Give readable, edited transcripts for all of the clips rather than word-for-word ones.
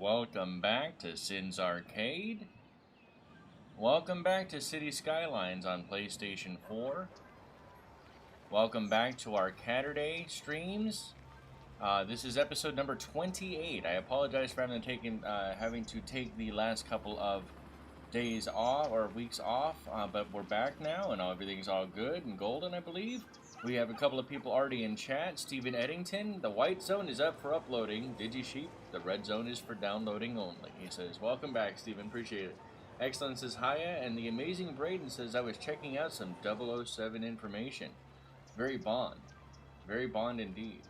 Welcome back to Sin's Arcade. Welcome back to Cities Skylines on PlayStation 4. Welcome back to our Caturday streams. This is episode number 28. I apologize for having to take the last couple of days off or weeks off, but we're back now and everything's all good and golden, I believe. We have a couple of people already in chat. Stephen Eddington, the white zone is up for uploading. DigiSheep, the red zone is for downloading only. He says, welcome back, Stephen, appreciate it. Excellence says, hiya, and the amazing Braden says, I was checking out some 007 information. Very Bond indeed.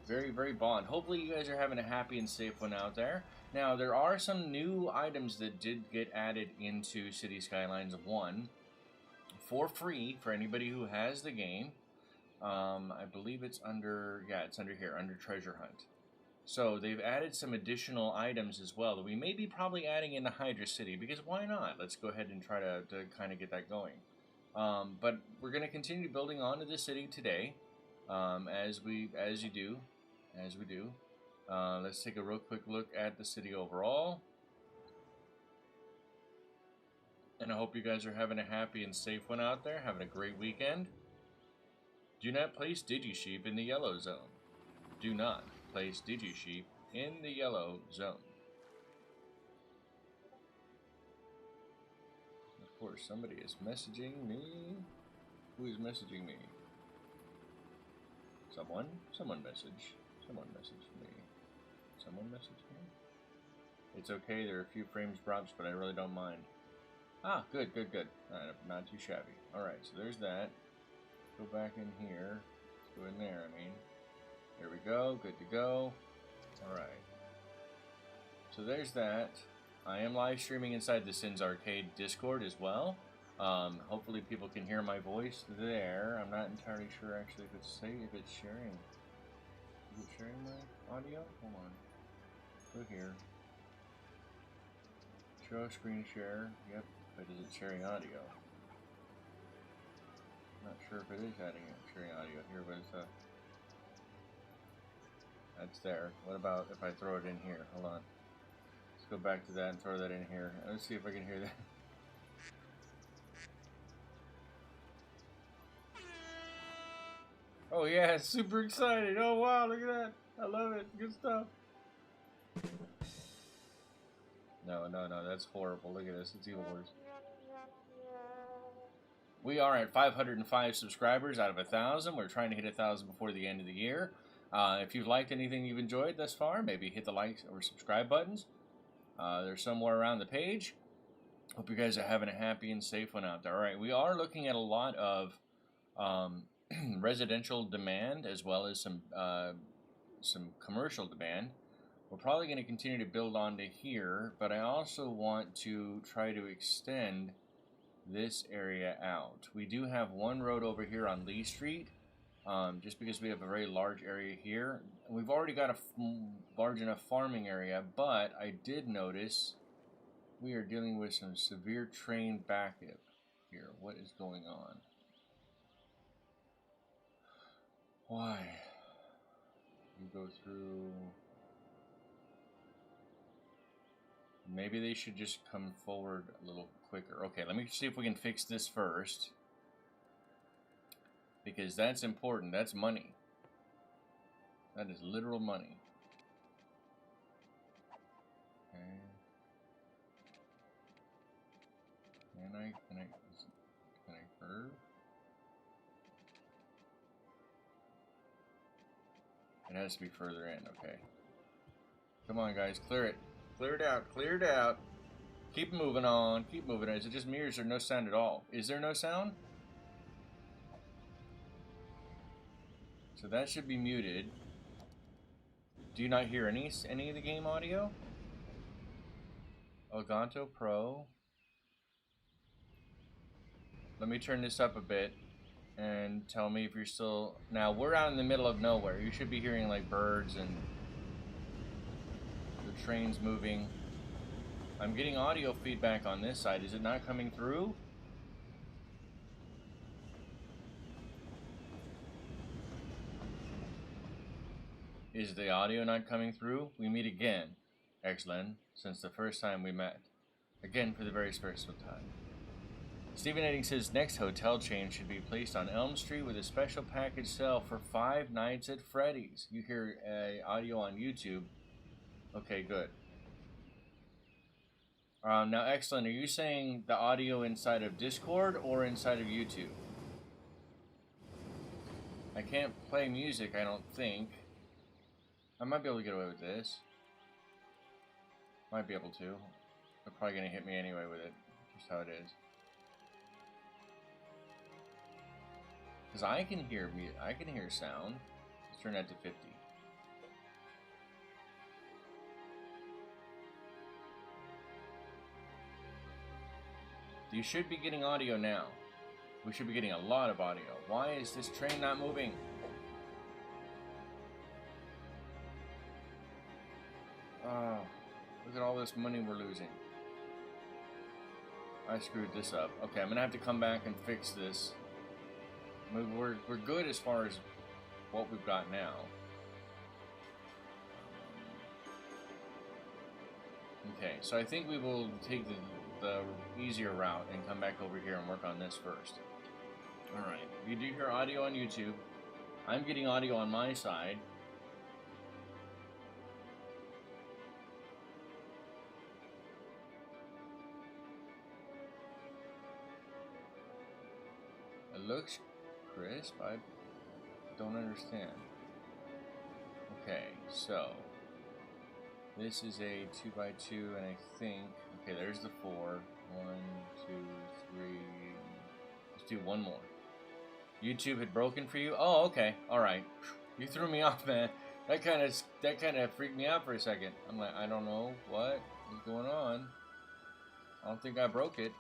Very Bond. Hopefully you guys are having a happy and safe one out there. Now, there are some new items that did get added into Cities Skylines 1 for free for anybody who has the game. I believe it's under, it's under here, under Treasure Hunt. So they've added some additional items as well that we may be probably adding into Hydra City, because why not? Let's go ahead and try to kind of get that going. But we're going to continue building onto the city today, as we do. Let's take a real quick look at the city overall. And I hope you guys are having a happy and safe one out there, having a great weekend. Do not place DigiSheep in the yellow zone. Do not place DigiSheep in the yellow zone. Of course, somebody is messaging me. Who is messaging me? Someone message me. Someone message me. It's okay, there are a few frames drops, but I really don't mind. Ah, good. Alright, not too shabby. Alright, so there's that. Go back in here. Let's go in there, I mean. There we go, good to go. Alright. So there's that. I am live streaming inside the Sins Arcade Discord as well. Hopefully people can hear my voice there. I'm not entirely sure actually if it's sharing. Is it sharing my audio? Hold on. Go here. Show screen share. Yep. But is it sharing audio? Not sure if it is sharing audio here, but it's that's there. What about if I throw it in here? Hold on. Let's go back to that and throw that in here. Let's see if I can hear that. Oh yeah, super excited. Oh wow, look at that. I love it. Good stuff. No, that's horrible. Look at this. It's even worse. We are at 505 subscribers out of 1,000. We're trying to hit 1,000 before the end of the year. If you've liked anything you've enjoyed thus far, maybe hit the like or subscribe buttons. They're somewhere around the page. Hope you guys are having a happy and safe one out there. All right, we are looking at a lot of residential demand as well as some commercial demand. We're probably going to continue to build onto here, but I also want to try to extend this area out. We do have one road over here on Lee Street, just because we have a very large area here. We've already got a large enough farming area, but I did notice we are dealing with some severe train backup here. What is going on? Why? You go through... Maybe they should just come forward a little quicker. Okay, let me see if we can fix this first. Because that's important. That's money. That is literal money. Okay. Can I curve? It has to be further in, okay. Come on guys, clear it. Clear it out. Keep moving on. Is it just me or is there no sound at all? Is there no sound? So that should be muted. Do you not hear any of the game audio? Elgato Pro. Let me turn this up a bit and tell me if you're still... Now, we're out in the middle of nowhere. You should be hearing like birds and the trains moving. I'm getting audio feedback on this side. Is it not coming through? Is the audio not coming through? We meet again. Excellent, since the first time we met. Again for the very first time. Stephen Edding says next hotel chain should be placed on Elm Street with a special package sale for 5 nights at Freddy's. You hear audio on YouTube. Okay, good. Now, excellent. Are you saying the audio inside of Discord or inside of YouTube? I can't play music, I don't think. I might be able to get away with this. Might be able to. They're probably going to hit me anyway with it. Just how it is. Because I can hear sound. Let's turn that to 50. You should be getting audio now. We should be getting a lot of audio. Why is this train not moving? Oh, look at all this money we're losing. I screwed this up. Okay, I'm gonna have to come back and fix this. We're good as far as what we've got now. Okay, so I think we will take the easier route and come back over here and work on this first. Alright, you do hear audio on YouTube. I'm getting audio on my side. It looks crisp. I don't understand. Okay, so this is a 2x2, and I think, okay, there's the 4. 1, 2, 3. Let's do one more. YouTube had broken for you? Oh, okay. All right. You threw me off, man. That kind of freaked me out for a second. I'm like, I don't know what is going on. I don't think I broke it.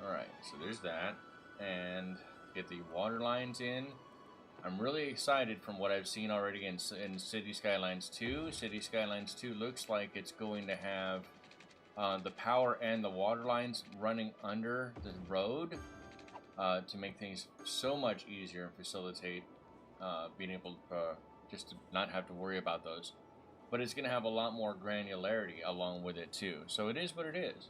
Alright, so there's that. And get the water lines in. I'm really excited from what I've seen already in Cities Skylines 2. Cities Skylines 2 looks like it's going to have the power and the water lines running under the road to make things so much easier and facilitate being able to just to not have to worry about those. But it's going to have a lot more granularity along with it too. So it is what it is.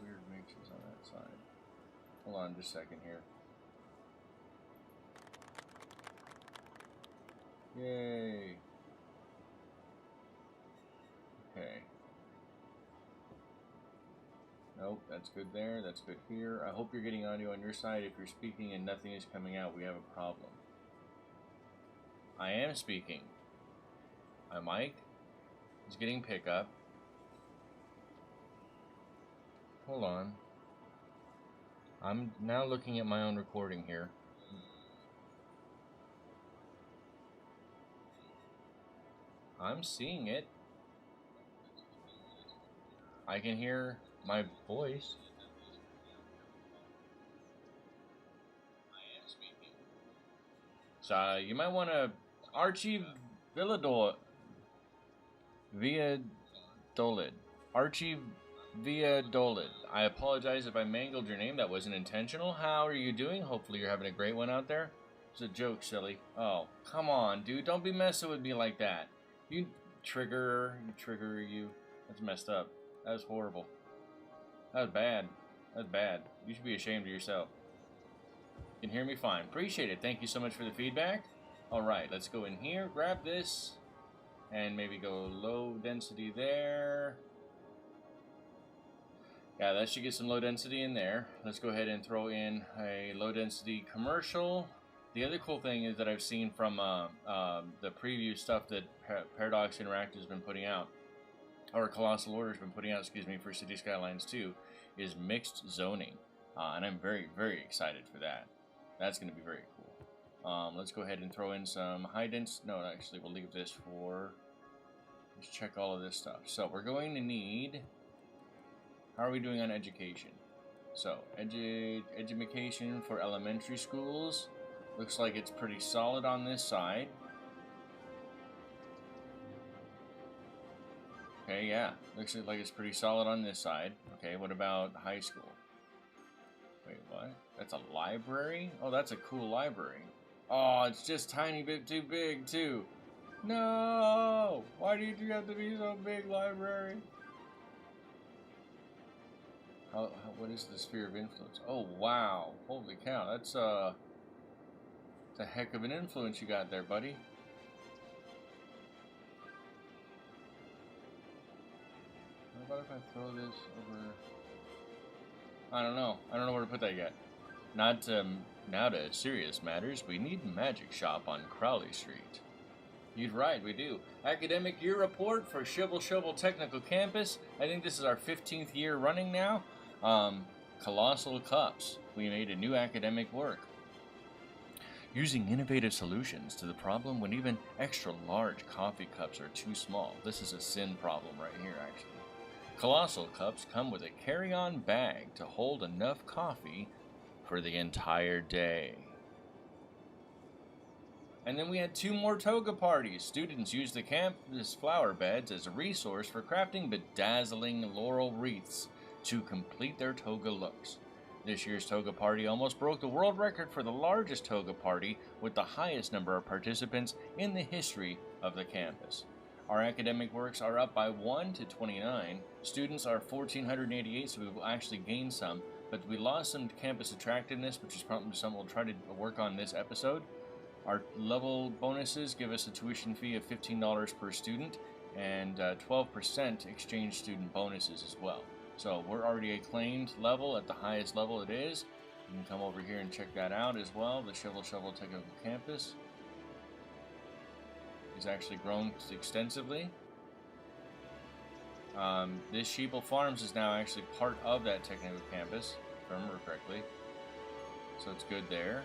Weird mixes on that side. Hold on just a second here. Yay. Okay. Nope, that's good there. That's good here. I hope you're getting audio on your side. If you're speaking and nothing is coming out, we have a problem. I am speaking. My mic is getting pickup. Hold on. I'm now looking at my own recording here. I'm seeing it. I can hear my voice. I am speaking. So you might want to Archie Villadolid. Archie Villadolid. I apologize if I mangled your name. That wasn't intentional. How are you doing? Hopefully you're having a great one out there. It's a joke, silly. Oh, come on, dude. Don't be messing with me like that. You trigger. That's messed up. That was horrible. That was bad. That's bad. You should be ashamed of yourself. You can hear me fine. Appreciate it. Thank you so much for the feedback. Alright, let's go in here, grab this, and maybe go low density there. Yeah, that should get some low density in there. Let's go ahead and throw in a low density commercial. The other cool thing is that I've seen from the preview stuff that Paradox Interactive has been putting out, or Colossal Order has been putting out, excuse me, for City Skylines 2, is mixed zoning. And I'm very, very excited for that. That's going to be very cool. Let's go ahead and throw in some high density. No, actually, we'll leave this for. Let's check all of this stuff. So we're going to need. How are we doing on education? So education for elementary schools looks like it's pretty solid on this side. Okay, yeah. Looks like it's pretty solid on this side. Okay, what about high school? Wait, what? That's a library? Oh, that's a cool library. Oh, it's just tiny bit too big, too. No! Why do you have to be so big, library? What is the sphere of influence? Oh, wow. Holy cow. That's a heck of an influence you got there, buddy. What about if I throw this over... I don't know. I don't know where to put that yet. Not, now to serious matters. We need a magic shop on Crowley Street. You're right, we do. Academic year report for Shovel Technical Campus. I think this is our 15th year running now. Colossal cups. We made a new academic work. Using innovative solutions to the problem when even extra large coffee cups are too small. This is a sin problem right here, actually. Colossal cups come with a carry-on bag to hold enough coffee for the entire day. And then we had 2 more toga parties. Students used the campus flower beds as a resource for crafting bedazzling laurel wreaths to complete their toga looks. This year's toga party almost broke the world record for the largest toga party with the highest number of participants in the history of the campus. Our academic works are up by 1 to 29. Students are 1,488, so we will actually gain some. But we lost some campus attractiveness, which is probably something we'll try to work on this episode. Our level bonuses give us a tuition fee of $15 per student and 12% exchange student bonuses as well. So we're already a claimed level at the highest level it is. You can come over here and check that out as well. The Shovel Technical Campus is actually grown extensively. This Sheeple Farms is now actually part of that technical campus, if I remember correctly. So it's good there.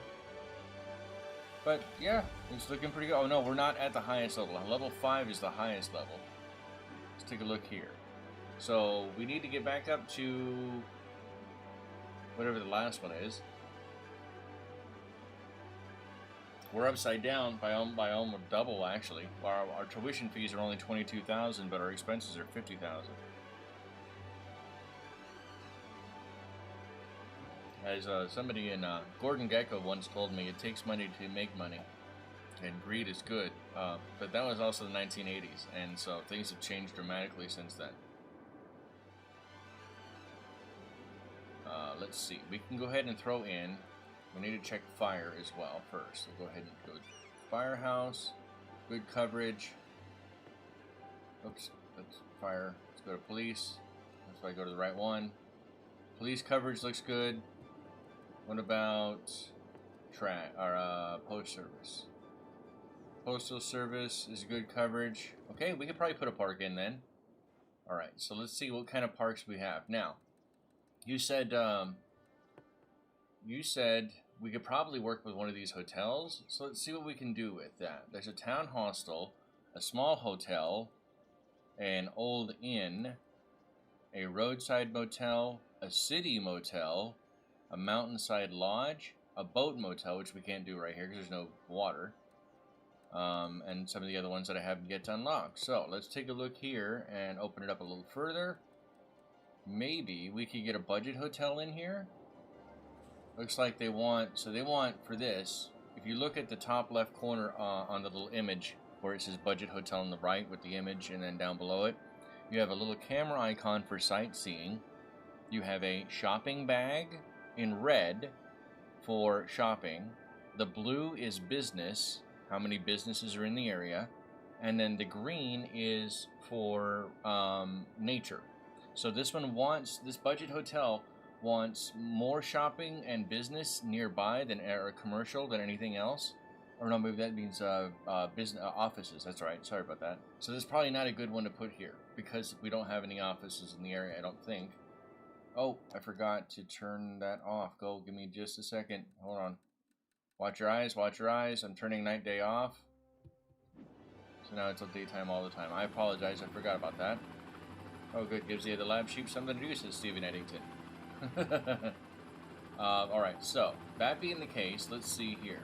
But yeah, it's looking pretty good. Oh no, we're not at the highest level. Level 5 is the highest level. Let's take a look here. So we need to get back up to whatever the last one is. We're upside down by almost double, actually. Our tuition fees are only $22,000, but our expenses are $50,000. As somebody in Gordon Gekko once told me, it takes money to make money, and greed is good. But that was also the 1980s, and so things have changed dramatically since then. Let's see. We can go ahead and throw in. We need to check fire as well first. So go ahead and go firehouse, good coverage. Oops, that's fire. Let's go to police. That's why I go to the right one. Police coverage looks good. What about post service? Postal service is good coverage. Okay, we could probably put a park in then. All right, so let's see what kind of parks we have now. You said we could probably work with one of these hotels. So let's see what we can do with that. There's a town hostel, a small hotel, an old inn, a roadside motel, a city motel, a mountainside lodge, a boat motel, which we can't do right here because there's no water, and some of the other ones that I haven't yet to unlock. So let's take a look here and open it up a little further. Maybe we could get a budget hotel in here. Looks like they want for this, if you look at the top left corner on the little image where it says budget hotel on the right with the image, and then down below it, you have a little camera icon for sightseeing. You have a shopping bag in red for shopping. The blue is business, how many businesses are in the area, and then the green is for nature. So this budget hotel wants more shopping and business nearby than commercial than anything else. Or no, maybe that means business offices. That's right. Sorry about that. So this is probably not a good one to put here because we don't have any offices in the area, I don't think. Oh, I forgot to turn that off. Give me just a second. Hold on. Watch your eyes. Watch your eyes. I'm turning night day off. So now it's daytime all the time. I apologize. I forgot about that. Oh, good. Gives the lab sheep something to do, says Stephen Eddington. Alright, so, that being the case, let's see here.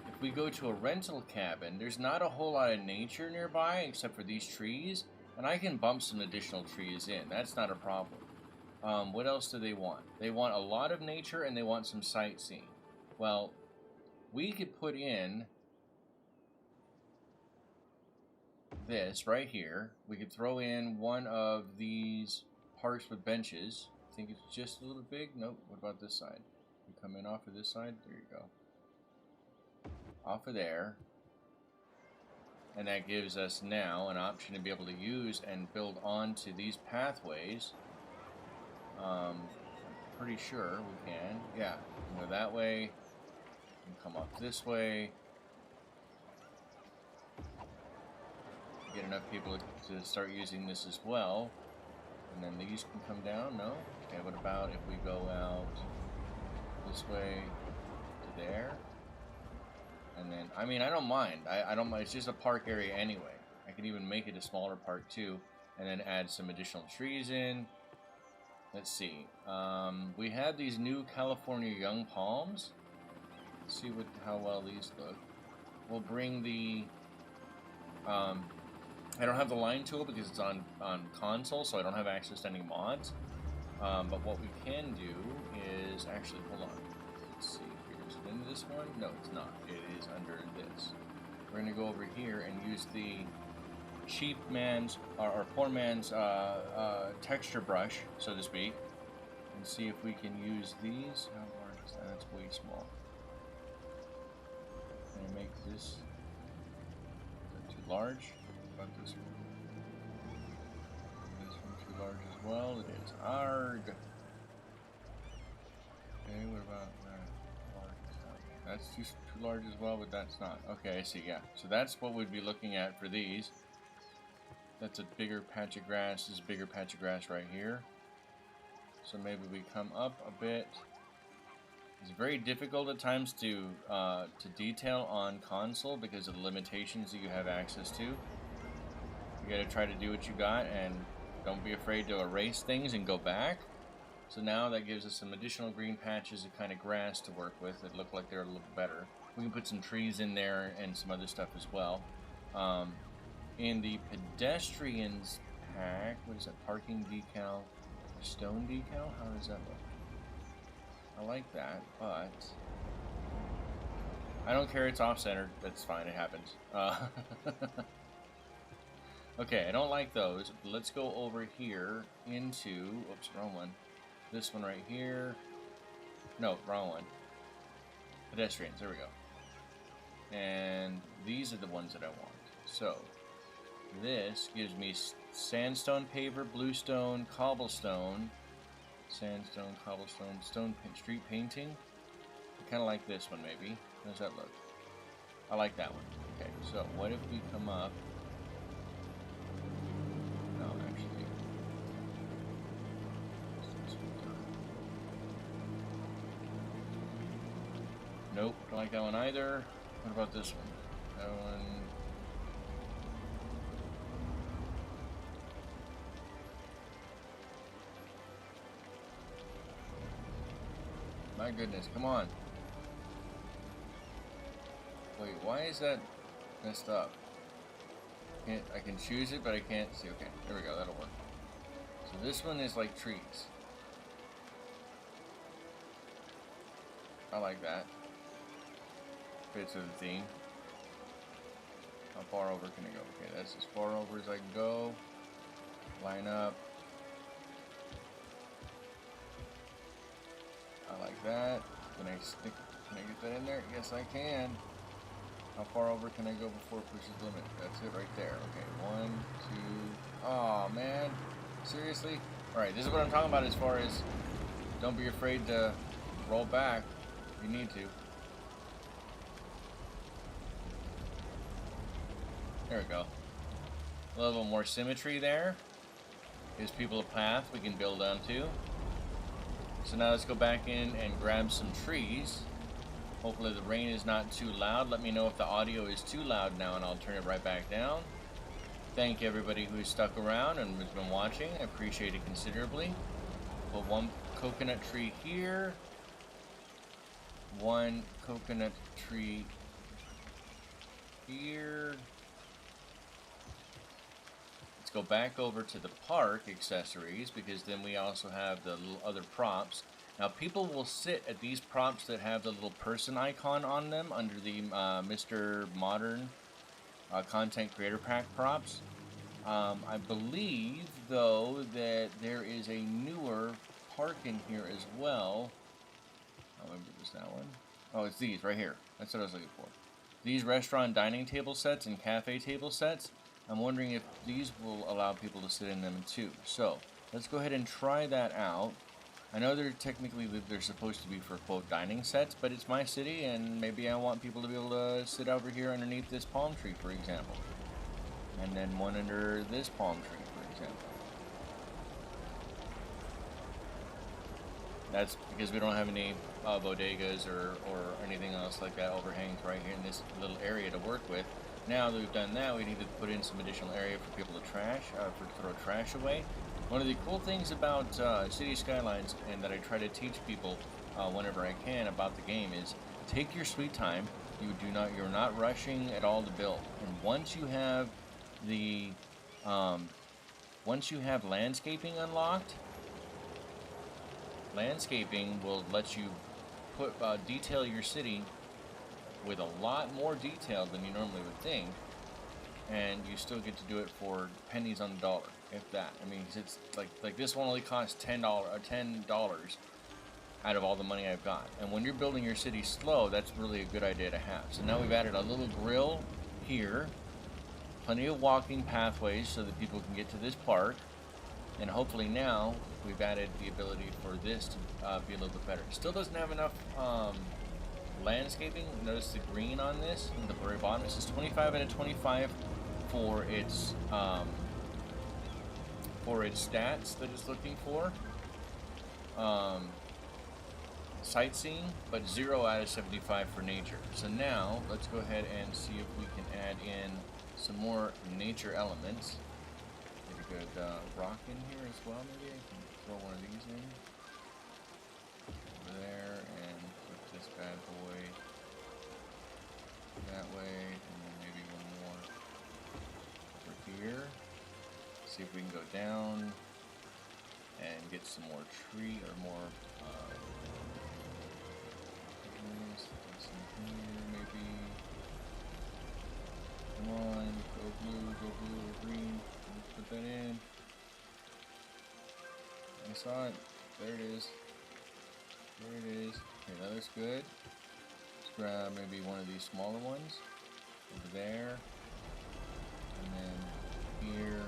If we go to a rental cabin, there's not a whole lot of nature nearby except for these trees, And I can bump some additional trees in. That's not a problem. What else do they want? They want a lot of nature and they want some sightseeing. Well, we could put in this right here. We could throw in one of these parks with benches. I think it's just a little big. Nope. What about this side? You come in off of this side. There you go. Off of there. And that gives us now an option to be able to use and build onto these pathways. I'm pretty sure we can. Yeah, we can go that way. We can come up this way. Get enough people to start using this as well. And then these can come down. No? Okay, what about if we go out this way to there? And then, I mean, I don't mind. I don't mind. It's just a park area anyway. I can even make it a smaller park too, and then add some additional trees in. Let's see. We have these new California young palms. Let's see how well these look. We'll bring the. I don't have the line tool because it's on console, so I don't have access to any mods. But what we can do is actually hold on. Let's see. Is it into this one? No, it's not. It is under this. We're going to go over here and use the cheap man's, or poor man's texture brush, so to speak, and see if we can use these. How large is that? That's way small. Can I make this? Is that too large? What about this one? This one too large as well? It is. Arg! Okay, what about that? That's too large as well, but that's not. Okay, I see, yeah. So that's what we'd be looking at for these. That's a bigger patch of grass. This is a bigger patch of grass right here. So maybe we come up a bit. It's very difficult at times to detail on console because of the limitations that you have access to. You gotta try to do what you got and don't be afraid to erase things and go back. So now that gives us some additional green patches of kind of grass to work with that look like they're a little better. We can put some trees in there and some other stuff as well. In the pedestrians pack, what is that? Parking decal, stone decal? How does that look? I like that, but I don't care. It's off-centered. That's fine. It happens. Okay, I don't like those. Let's go over here into... Oops, wrong one. This one right here. No, wrong one. Pedestrians, there we go. And these are the ones that I want. So, this gives me sandstone paver, bluestone, cobblestone, sandstone, cobblestone, street painting. I kind of like this one maybe. How does that look? I like that one. Okay, so what if we come up... No, actually... Nope, don't like that one either. What about this one? That one... My goodness, come on. Wait, why is that messed up? I can choose it, but I can't see. Okay, there we go, that'll work. So this one is like trees. I like that. Fits with the theme. How far over can I go? Okay, that's as far over as I can go. Line up. I like that. Can I get that in there? Yes, I can. How far over can I go before it pushes the limit? That's it right there. Okay, 1, 2. Oh man, seriously? All right, this is what I'm talking about as far as don't be afraid to roll back. You need to. There we go. A little more symmetry there. Gives people a path we can build onto. So now let's go back in and grab some trees. Hopefully the rain is not too loud. Let me know if the audio is too loud now and I'll turn it right back down. Thank everybody who's stuck around and has been watching. I appreciate it considerably. Put one coconut tree here. One coconut tree here. Let's go back over to the park accessories, because then we also have the little other props. Now, people will sit at these props that have the little person icon on them under the Mr. Modern Content Creator Pack props. I believe, though, that there is a newer park in here as well. I don't remember, was that one? Oh, it's these right here. That's what I was looking for. These restaurant dining table sets and cafe table sets. I'm wondering if these will allow people to sit in them too. So let's go ahead and try that out. I know they're supposed to be for quote dining sets, but it's my city, and maybe I want people to be able to sit over here underneath this palm tree, for example, and then one under this palm tree, for example. That's because we don't have any bodegas or anything else like that overhangs right here in this little area to work with. Now that we've done that, we need to put in some additional area for people to throw trash away. One of the cool things about Cities Skylines, and that I try to teach people whenever I can about the game, is take your sweet time. You're not rushing at all to build. And once you have landscaping unlocked, landscaping will let you detail your city with a lot more detail than you normally would think, and you still get to do it for pennies on the dollar, if that. I mean, it's like this one only costs $10 out of all the money I've got. And when you're building your city slow, that's really a good idea to have. So now we've added a little grill here, plenty of walking pathways so that people can get to this park, and hopefully now we've added the ability for this to be a little bit better. It still doesn't have enough landscaping. Notice the green on this in the very bottom. It says 25 out of 25 for its stats that it's looking for. Sightseeing, but 0 out of 75 for nature. So now let's go ahead and see if we can add in some more nature elements. Maybe a good rock in here as well. Maybe I can throw one of these in over there and put this bad boy that way, and then maybe one more over here. See if we can go down and get some more tree or more maybe. Come on, go blue or green. Let's put that in. I saw it. There it is. There it is. Okay, that looks good. Let's grab maybe one of these smaller ones over there, and then here.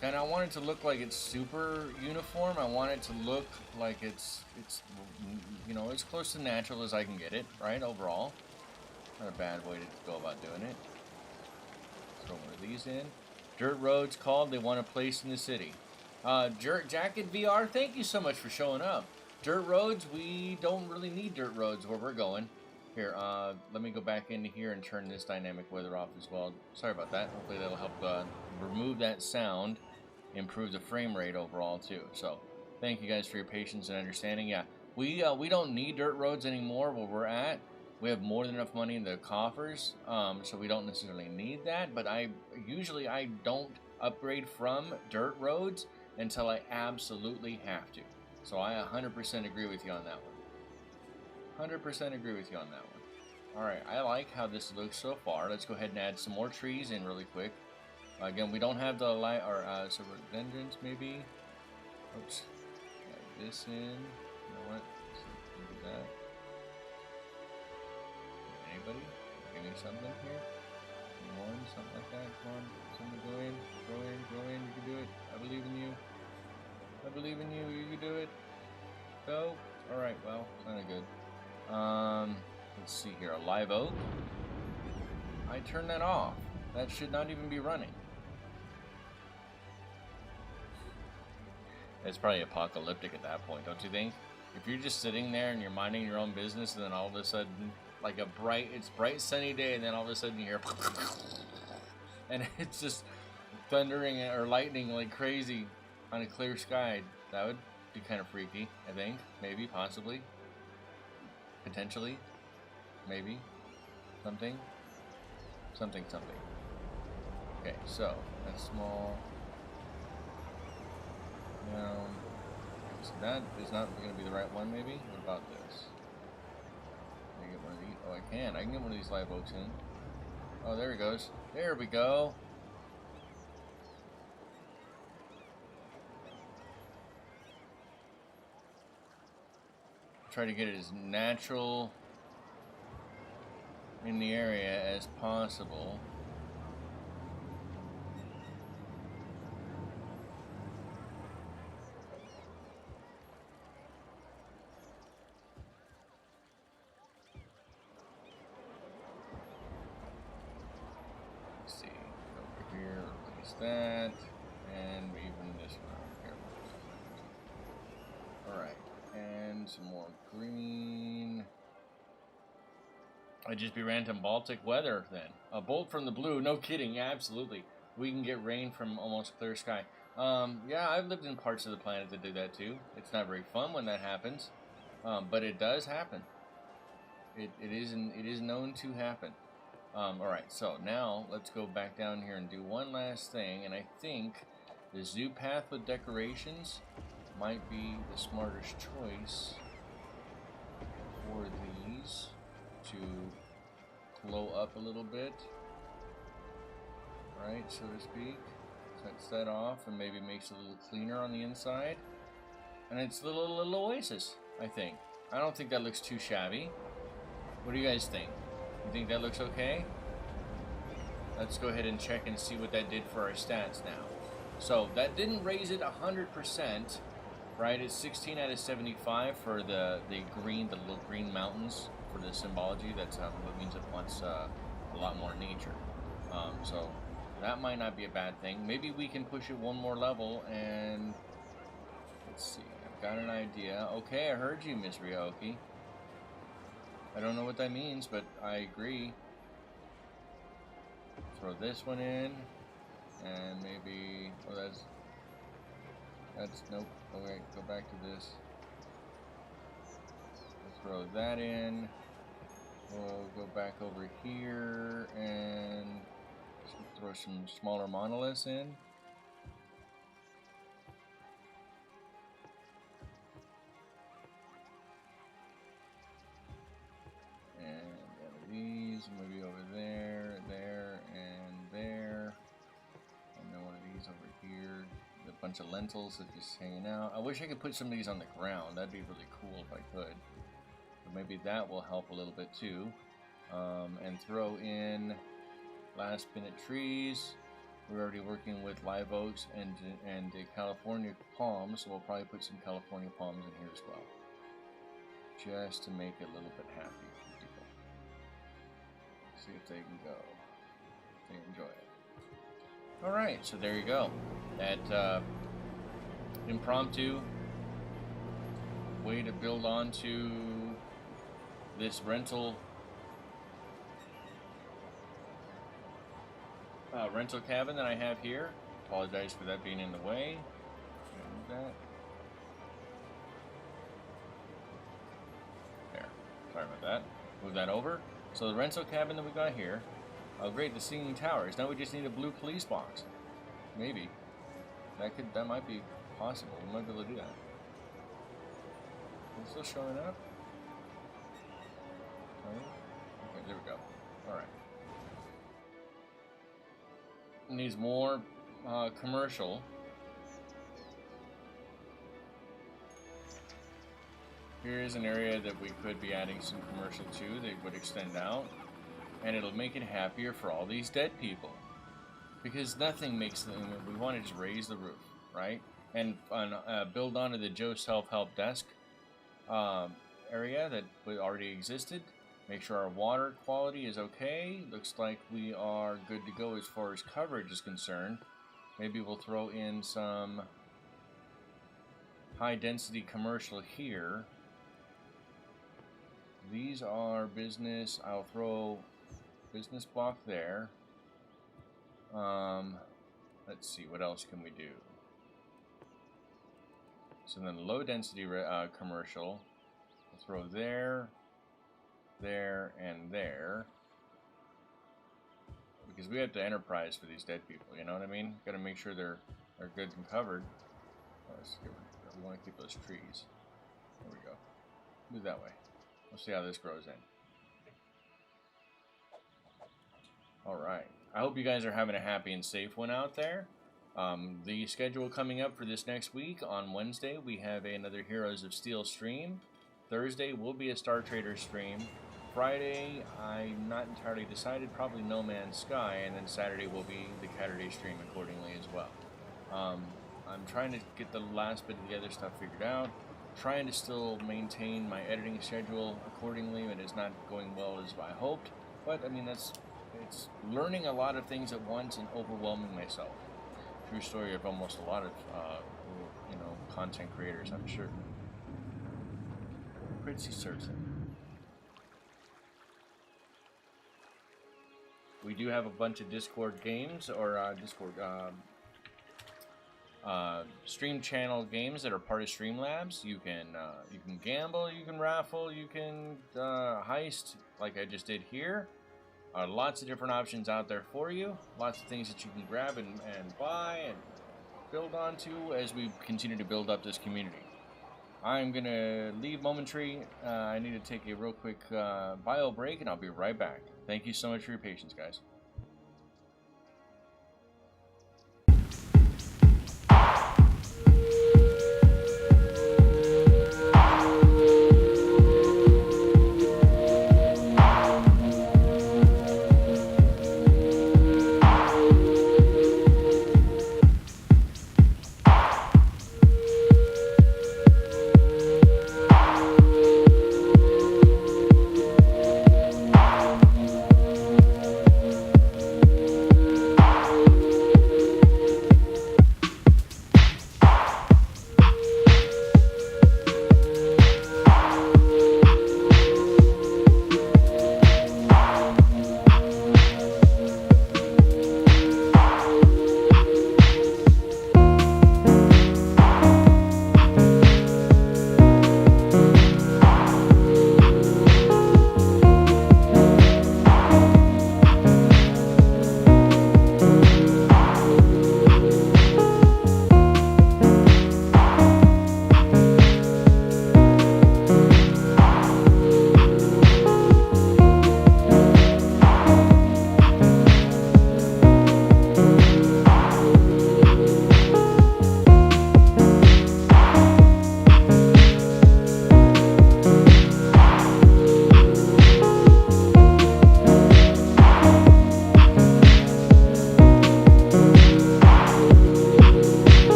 And I want it to look like it's super uniform. I want it to look like it's as close to natural as I can get it, right? Overall, not a bad way to go about doing it. Throw one of these in. Dirt roads called. They want a place in the city. Dirt Jacket VR, thank you so much for showing up. Dirt roads, we don't really need dirt roads where we're going. Here, let me go back into here and turn this dynamic weather off as well. Sorry about that. Hopefully that'll help remove that sound, improve the frame rate overall too. So thank you guys for your patience and understanding. Yeah, we don't need dirt roads anymore where we're at. We have more than enough money in the coffers, so we don't necessarily need that. But I don't upgrade from dirt roads until I absolutely have to. So I 100% agree with you on that one. 100% agree with you on that one. Alright, I like how this looks so far. Let's go ahead and add some more trees in really quick. Again, we don't have the light, or so vengeance maybe. Oops. Add this in. You know what? Let's do that. Anybody? Give me something here? One, something like that. Come on. Something go in. Go in. Go in. You can do it. I believe in you. I believe in you. You can do it. Go. Alright, well, kind of good. Let's see here. A live oak. I turned that off. That should not even be running. It's probably apocalyptic at that point, don't you think? If you're just sitting there and you're minding your own business, and then all of a sudden, like it's bright sunny day, and then all of a sudden you hear, and it's just thundering or lightning like crazy on a clear sky. That would be kind of freaky, I think. Maybe, possibly, potentially, maybe, something. Okay, Okay, so that's small. Down. So that is not going to be the right one, maybe? What about this? Can I get one of these? Oh, I can. I can get one of these live oaks in. Oh, there he goes. There we go. Try to get it as natural in the area as possible. Let's see, over here, replace that, and even this one here. Alright, and some more green. I'd just be random Baltic weather then. A bolt from the blue, no kidding, absolutely. We can get rain from almost clear sky. Yeah, I've lived in parts of the planet that do that too. It's not very fun when that happens, but it does happen. It is known to happen. Alright, so now let's go back down here and do one last thing, and I think the zoo path with decorations might be the smartest choice for these to glow up a little bit, right, so to speak. Sets that off and maybe makes it a little cleaner on the inside. And it's a little oasis, I think. I don't think that looks too shabby. What do you guys think? You think that looks okay? Let's go ahead and check and see what that did for our stats now. So that didn't raise it 100%, right? It's 16 out of 75 for the green, the little green mountains for the symbology. That's what means it wants a lot more nature. So that might not be a bad thing. Maybe we can push it one more level and let's see. I've got an idea. Okay, I heard you, Miss Ryoki. I don't know what that means, but I agree. Throw this one in, and maybe, oh, that's, nope, okay, go back to this. We'll throw that in, we'll go back over here, and throw some smaller monoliths in. Maybe over there, there, and there. And then one of these over here. A bunch of lentils that are just hanging out. I wish I could put some of these on the ground. That'd be really cool if I could. But maybe that will help a little bit too. And throw in last minute trees. We're already working with live oaks and the California palms, so we'll probably put some California palms in here as well. Just to make it a little bit happy. See if they can go. If they enjoy it. Alright, so there you go. That impromptu way to build onto this rental cabin that I have here. Apologize for that being in the way. Move that. There. Sorry about that. Move that over. So the rental cabin that we got here, oh great, the singing towers. Now we just need a blue police box. Maybe. That might be possible. We might be able to do that. Is it still showing up? Okay, there we go. Alright. Needs more commercial. Here is an area that we could be adding some commercial to that would extend out, and it'll make it happier for all these dead people. Because nothing makes them, we want to just raise the roof, right? And build onto the Joe Self-Help Desk area that already existed. Make sure our water quality is okay. Looks like we are good to go as far as coverage is concerned. Maybe we'll throw in some high density commercial here. These are business. I'll throw business block there. Let's see, what else can we do? So then low density commercial. We'll throw there, there, and there. We because we have to enterprise for these dead people. You know what I mean? Got to make sure they're good and covered. We want to keep those trees. There we go. Move that way. We'll see how this grows in. Alright. I hope you guys are having a happy and safe one out there. The schedule coming up for this next week, on Wednesday we have another Heroes of Steel stream. Thursday will be a Star Trader stream. Friday, I'm not entirely decided, probably No Man's Sky, and then Saturday will be the Caturday stream accordingly as well. I'm trying to get the last bit of the other stuff figured out, trying to still maintain my editing schedule accordingly, and it's not going well as I hoped, but I mean, it's learning a lot of things at once and overwhelming myself. True story of almost a lot of, content creators, I'm sure. Pretty certain. We do have a bunch of Discord games, or stream channel games that are part of Streamlabs. You can gamble, you can raffle, you can heist, like I just did here. Lots of different options out there for you. Lots of things that you can grab and buy and build onto as we continue to build up this community. I'm gonna leave momentary. I need to take a real quick bio break, and I'll be right back. Thank you so much for your patience, guys.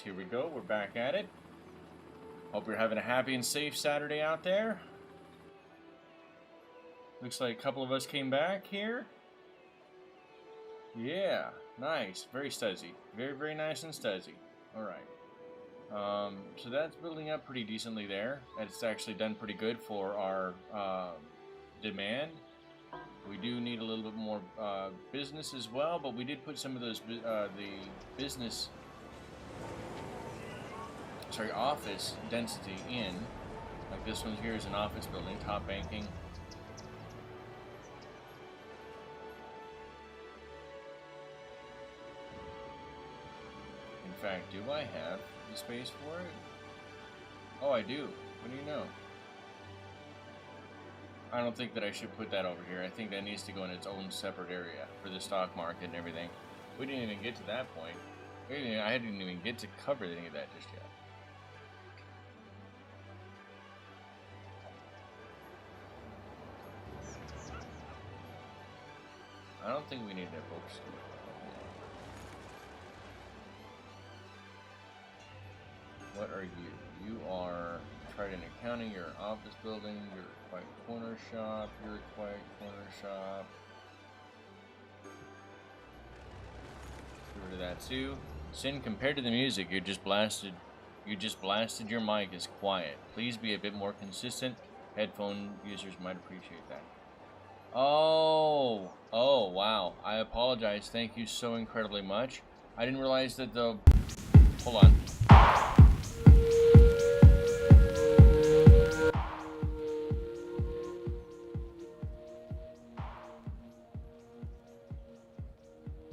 Here we go, we're back at it. Hope you're having a happy and safe Saturday out there. Looks like a couple of us came back here. Yeah, nice, very stuzzy. Very, very nice and stuzzy. Alright. So that's building up pretty decently there. It's actually done pretty good for our demand. We do need a little bit more business as well, but we did put some of those office density in. Like this one here is an office building, top banking. In fact, do I have the space for it? Oh, I do. What do you know? I don't think that I should put that over here. I think that needs to go in its own separate area for the stock market and everything. We didn't even get to that point. I didn't even get to cover any of that just yet. I don't think we need that bookstore. What are you? You are Trident Accounting, you're an office building, you're a quiet corner shop, you're a quiet corner shop. that too. Sin, compared to the music, you just blasted your mic is quiet. Please be a bit more consistent. Headphone users might appreciate that. Oh, wow. I apologize. Thank you so incredibly much. I didn't realize that the... Hold on.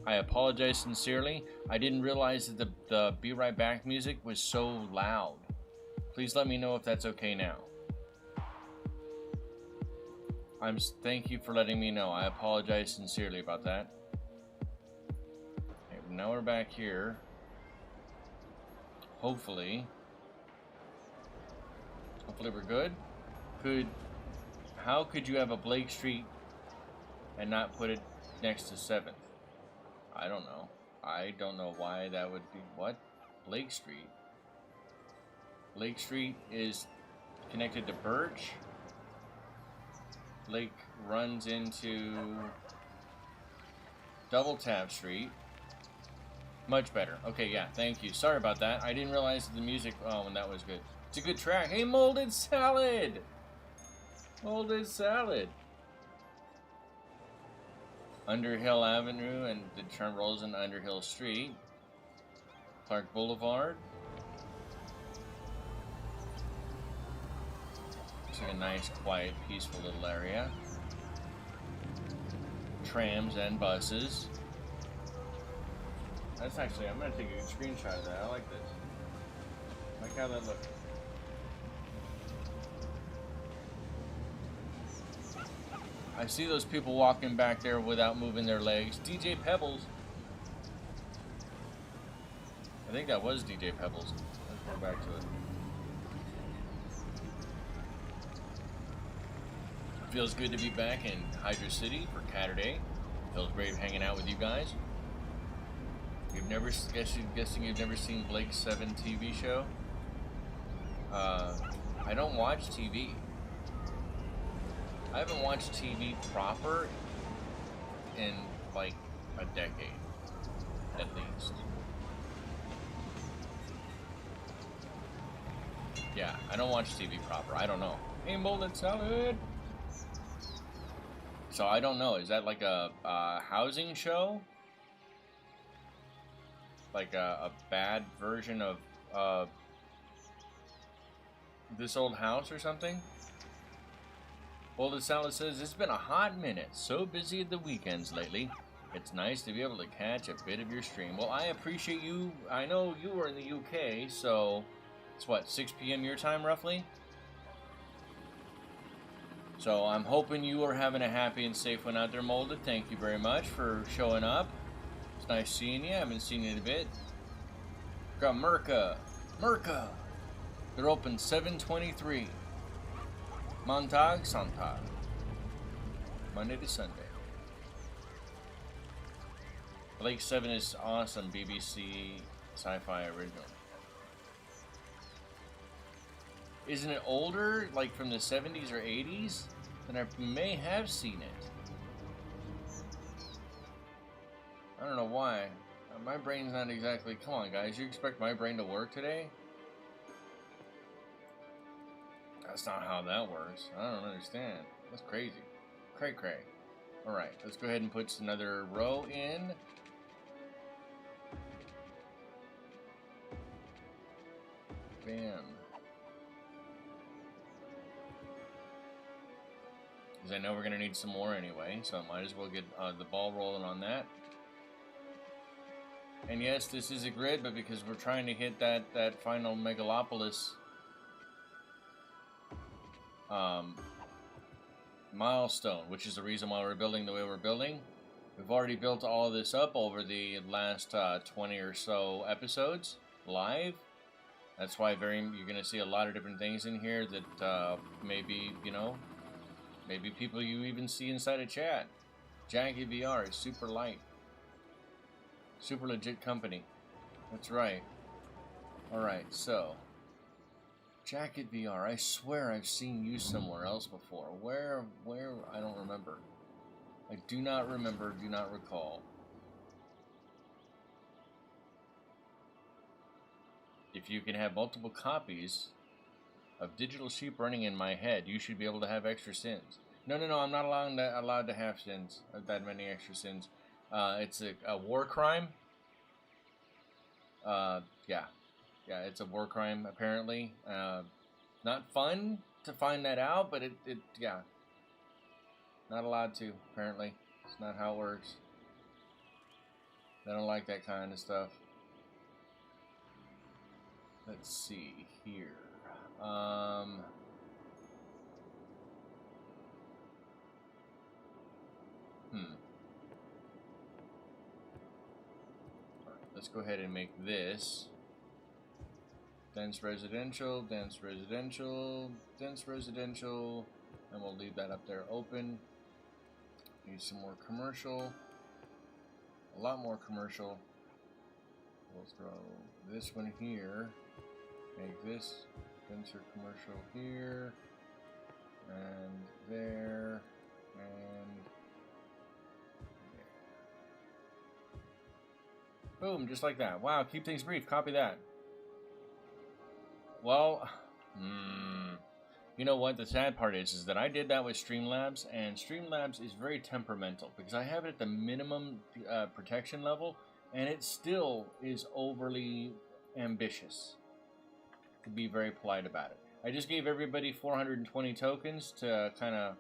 I apologize sincerely. I didn't realize that the Be Right Back music was so loud. Please let me know if that's okay now. Thank you for letting me know. I apologize sincerely about that. Okay, now we're back here. Hopefully we're good. How could you have a Blake Street and not put it next to 7th? I don't know. I don't know why that would be. What? Blake Street? Blake Street is connected to Birch. Blake runs into Double Tap Street. Much better. Okay, yeah, thank you. Sorry about that. I didn't realize that the music... Oh, and that was good. It's a good track. Hey, Molded Salad! Molded Salad! Underhill Avenue, and the train rolls into Underhill Street. Clark Boulevard. It's like a nice, quiet, peaceful little area. Trams and buses. That's actually, I'm going to take a screenshot of that. I like this. I like how that looks. I see those people walking back there without moving their legs. DJ Pebbles. I think that was DJ Pebbles. Let's go back to it. Feels good to be back in Hydra City for Caturday. Feels great hanging out with you guys. Guessing you've never seen Blake's 7 TV show? I don't watch TV. I haven't watched TV proper in like a decade, at least. Yeah, I don't watch TV proper. I don't know. Hey, Molded Salad! So I don't know. Is that like a housing show? Like a bad version of This Old House or something? Molded Salad says, it's been a hot minute. So busy at the weekends lately. It's nice to be able to catch a bit of your stream. Well, I appreciate you. I know you were in the UK, so it's what, 6 p.m. your time roughly? So I'm hoping you are having a happy and safe one out there, Molded. Thank you very much for showing up. It's nice seeing you. I haven't seen you in a bit. Got Merca. They're open 7/23. Montag, Sontag. Monday to Sunday. Blake 7 is awesome. BBC sci-fi original. Isn't it older, like from the 70s or 80s? Then I may have seen it. I don't know why. My brain's not exactly... Come on, guys. You expect my brain to work today? That's not how that works. I don't understand. That's crazy. Cray. Alright, let's go ahead and put another row in. Bam. Because I know we're going to need some more anyway, so I might as well get the ball rolling on that. And yes, this is a grid, but because we're trying to hit that final megalopolis milestone, which is the reason why we're building the way we're building. We've already built all of this up over the last 20 or so episodes live. That's why you're going to see a lot of different things in here that maybe, you know, maybe people you even see inside a chat. Jagged VR is super light. Super legit company. That's right. Alright, so Jacket VR, I swear I've seen you somewhere else before. Where, I don't remember. I do not remember, do not recall. if you can have multiple copies of Digital Sheep running in my head, you should be able to have extra sins. No, I'm not allowed to have sins, that many extra sins. It's a war crime. Yeah, it's a war crime apparently. Not fun to find that out, but yeah, not allowed to apparently. It's not how it works. They don't like that kind of stuff. Let's see here. Let's go ahead and make this dense residential, dense residential, dense residential, and we'll leave that up there open. Need some more commercial, a lot more commercial. We'll throw this one here, make this denser commercial here, and there, and there. Boom, just like that. Wow, keep things brief, copy that. Well, you know what? The sad part is that I did that with Streamlabs, and Streamlabs is very temperamental because I have it at the minimum protection level, and it still is overly ambitious, to be very polite about it. I just gave everybody 420 tokens to kind of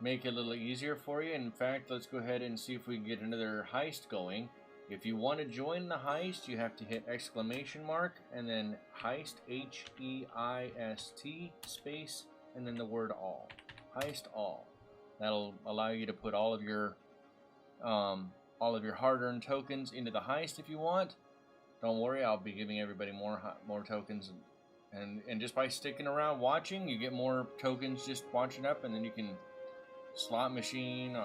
make it a little easier for you. In fact, let's go ahead and see if we can get another heist going. If you want to join the heist, you have to hit exclamation mark and then heist, H-E-I-S-T, space, and then the word all. Heist all. That'll allow you to put all of your hard-earned tokens into the heist if you want. Don't worry, I'll be giving everybody more tokens, and just by sticking around watching, you get more tokens just watching up, and then you can slot machine,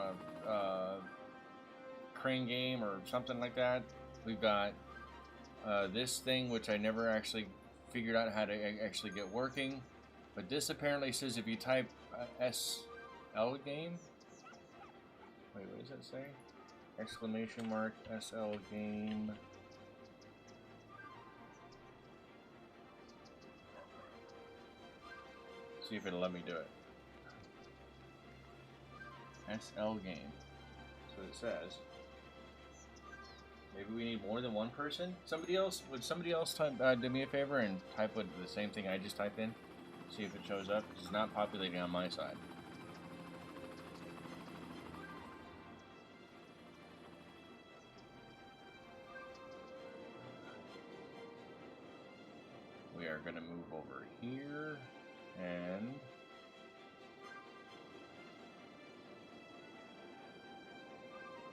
crane game or something like that. We've got this thing which I never actually figured out how to actually get working, but this apparently says if you type SL game, wait, what does that say? Exclamation mark SL game. See if it'll let me do it. SL game. That's what it says. Maybe we need more than one person? Would somebody else type, do me a favor and type the same thing I just typed in? See if it shows up. It's not populating on my side. We are going to move over here and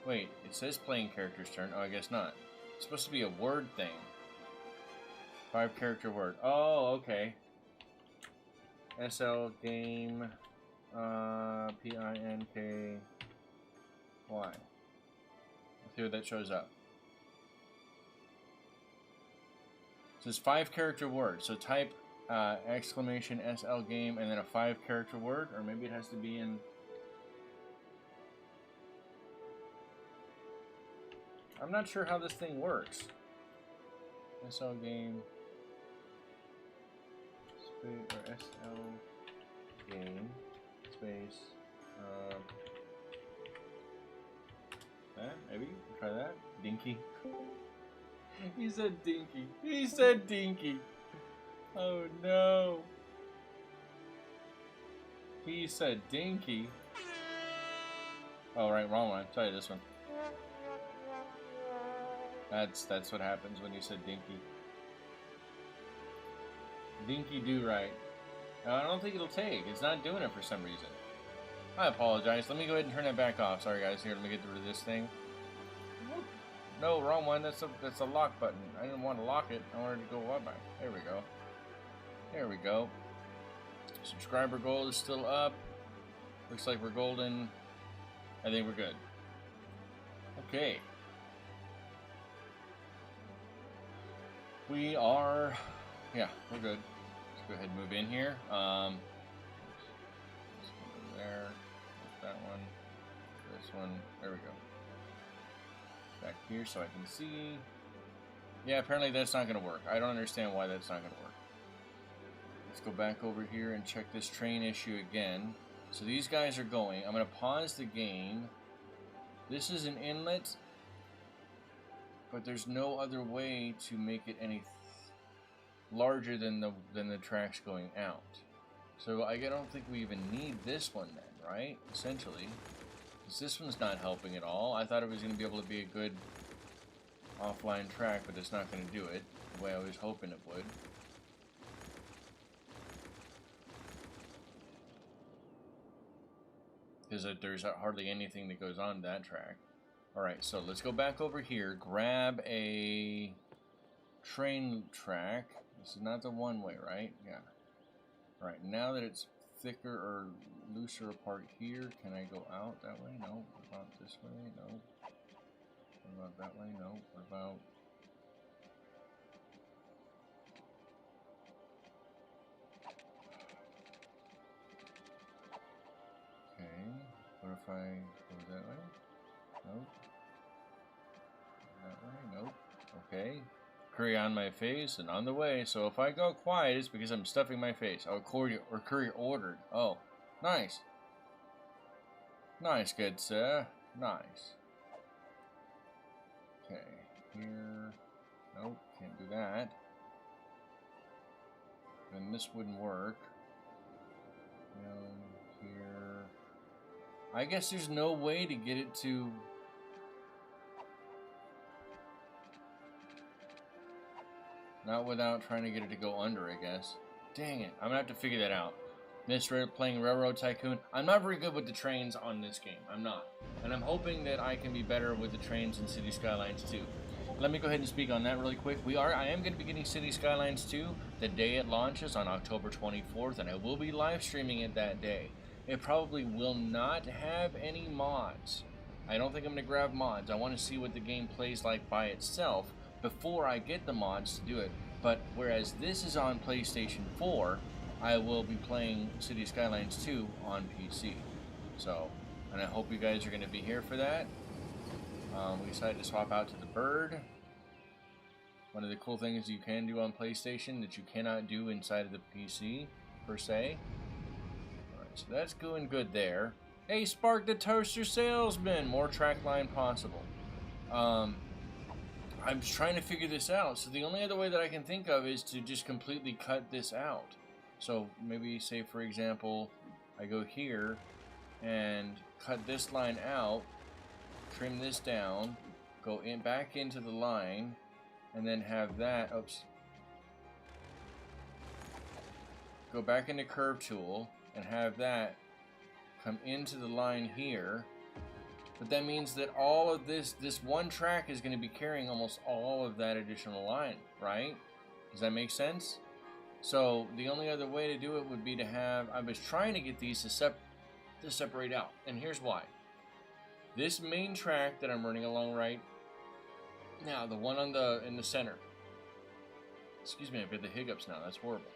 wait, it says playing character's turn. Oh, I guess not. It's supposed to be a word thing. 5-character word. Oh, okay. SL game PINKY. Let's see what that shows up. It says 5-character word. So type exclamation SL game and then a 5-character word, or maybe it has to be in. I'm not sure how this thing works. SL game space or SL game space. Maybe try that. Dinky. He said dinky. He said dinky. Oh no. He said dinky. Oh right, wrong one. Try this one. That's what happens when you said dinky. Dinky do right. I don't think it'll take. It's not doing it for some reason. I apologize. Let me go ahead and turn it back off. Sorry guys. Here, let me get rid of this thing. No, wrong one. That's a lock button. I didn't want to lock it. I wanted to go back. There we go. There we go. Subscriber goal is still up. Looks like we're golden. I think we're good. Okay. We are, yeah, we're good. Let's go ahead and move in here. Let's go there, that one, this one, there we go. Back here so I can see. Yeah, apparently that's not going to work. I don't understand why that's not going to work. Let's go back over here and check this train issue again. So these guys are going. I'm going to pause the game. This is an inlet, but there's no other way to make it any larger than the tracks going out. So I don't think we even need this one then, right? Essentially. Because this one's not helping at all. I thought it was going to be able to be a good offline track, but it's not going to do it the way I was hoping it would. Because there's hardly anything that goes on that track. Alright, so let's go back over here, grab a train track. This is not the one-way, right? Yeah. Alright, now that it's thicker or looser apart here, can I go out that way? No. What about this way? No. What about that way? No. What about... Okay. What if I go that way? Nope. That way? Nope. Okay. Curry on my face and on the way. So if I go quiet, it's because I'm stuffing my face. Oh, courier ordered. Oh, nice. Nice, good sir. Nice. Okay, here. Nope, can't do that. Then this wouldn't work. Here. I guess there's no way to get it to... Not without trying to get it to go under, I guess. Dang it. I'm going to have to figure that out. Mr. playing Railroad Tycoon. I'm not very good with the trains on this game. I'm not. And I'm hoping that I can be better with the trains in Cities Skylines 2. Let me go ahead and speak on that really quick. I am going to be getting Cities Skylines 2 the day it launches on October 24th, and I will be live streaming it that day. It probably will not have any mods. I don't think I'm going to grab mods. I want to see what the game plays like by itself before I get the mods to do it. But whereas this is on PlayStation 4, I will be playing Cities Skylines 2 on PC. So, and I hope you guys are going to be here for that. We decided to swap out to the bird. One of the cool things you can do on PlayStation that you cannot do inside of the PC, per se. Alright, so that's going good there. Hey, Spark the Toaster Salesman! More track line possible. I'm trying to figure this out, so the only other way that I can think of is to just completely cut this out. So maybe, say for example, I go here and cut this line out, trim this down, go in back into the line, and then have that, oops, go back into Curve Tool and have that come into the line here. But that means that all of this one track is going to be carrying almost all of that additional line, right? Does that make sense? So the only other way to do it would be to have, I was trying to get these to separate out, and here's why. This main track that I'm running along right now, the one in the center. Excuse me, I've got the hiccups now. That's horrible.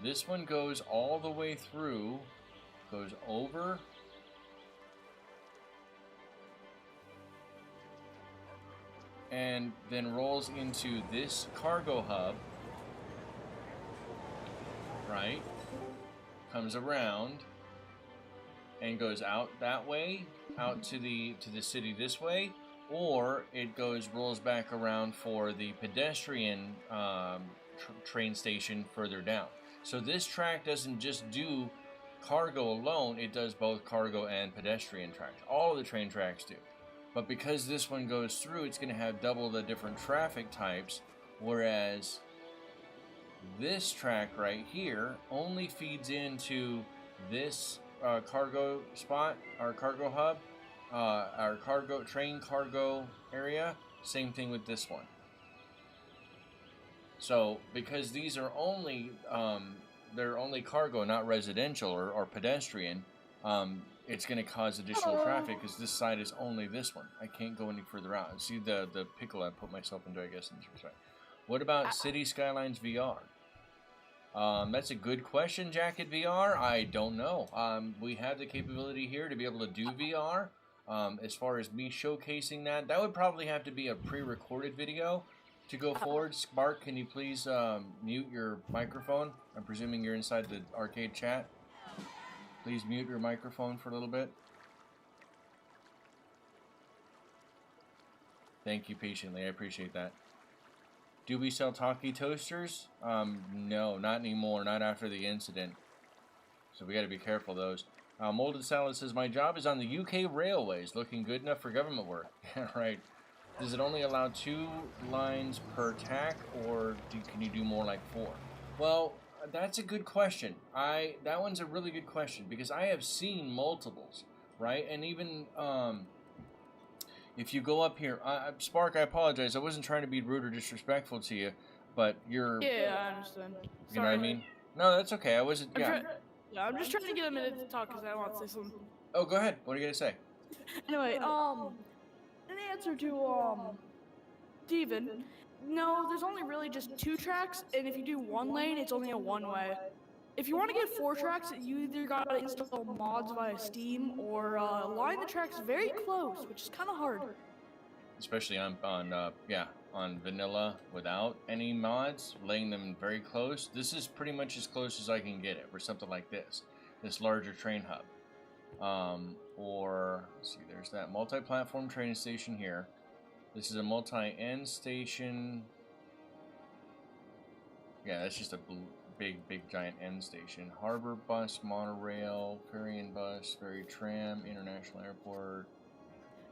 This one goes all the way through, goes over, and then rolls into this cargo hub, right? Comes around and goes out that way, out to the city this way, or it rolls back around for the pedestrian train station further down. So this track doesn't just do cargo alone, it does both cargo and pedestrian tracks. All of the train tracks do. But because this one goes through, it's going to have double the different traffic types, whereas this track right here only feeds into this cargo spot, our cargo hub, our train cargo area. Same thing with this one. So because these are only they're only cargo, not residential or pedestrian, it's going to cause additional traffic because this side is only this one. I can't go any further out. See the pickle I put myself into, I guess, in this respect. What about Cities Skylines VR? That's a good question, Jacket VR. I don't know. We have the capability here to be able to do VR. As far as me showcasing that would probably have to be a pre-recorded video. to go forward, Spark, can you please mute your microphone? I'm presuming you're inside the arcade chat. Please mute your microphone for a little bit. Thank you patiently. I appreciate that. Do we sell talkie toasters? No, not anymore. Not after the incident. So we got to be careful of those. Molded Salad says, my job is on the UK Railways. Looking good enough for government work. Yeah, right. Does it only allow 2 lines per tack, or can you do more like 4? Well, that's a good question. That one's a really good question, because I have seen multiples, right? And even if you go up here, Spark, I apologize. I wasn't trying to be rude or disrespectful to you, but you're... Yeah, I understand. You know what I mean? No, that's okay. I wasn't... I'm just trying to get a minute to talk because I want to say something. Oh, go ahead. What are you going to say? Anyway, in answer to, Steven, no, there's only really just 2 tracks, and if you do 1 lane, it's only a one-way. If you want to get 4 tracks, you either gotta install mods via Steam or line the tracks very close, which is kind of hard. Especially on vanilla without any mods, laying them very close. This is pretty much as close as I can get it for something like this larger train hub. Or let's see, there's that multi-platform train station here. This is a multi-end station. Yeah, that's just a big giant end station. Harbor bus, monorail, ferry and bus, ferry tram, international airport.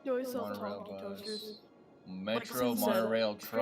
You always sell talkie toasters. Metro, monorail,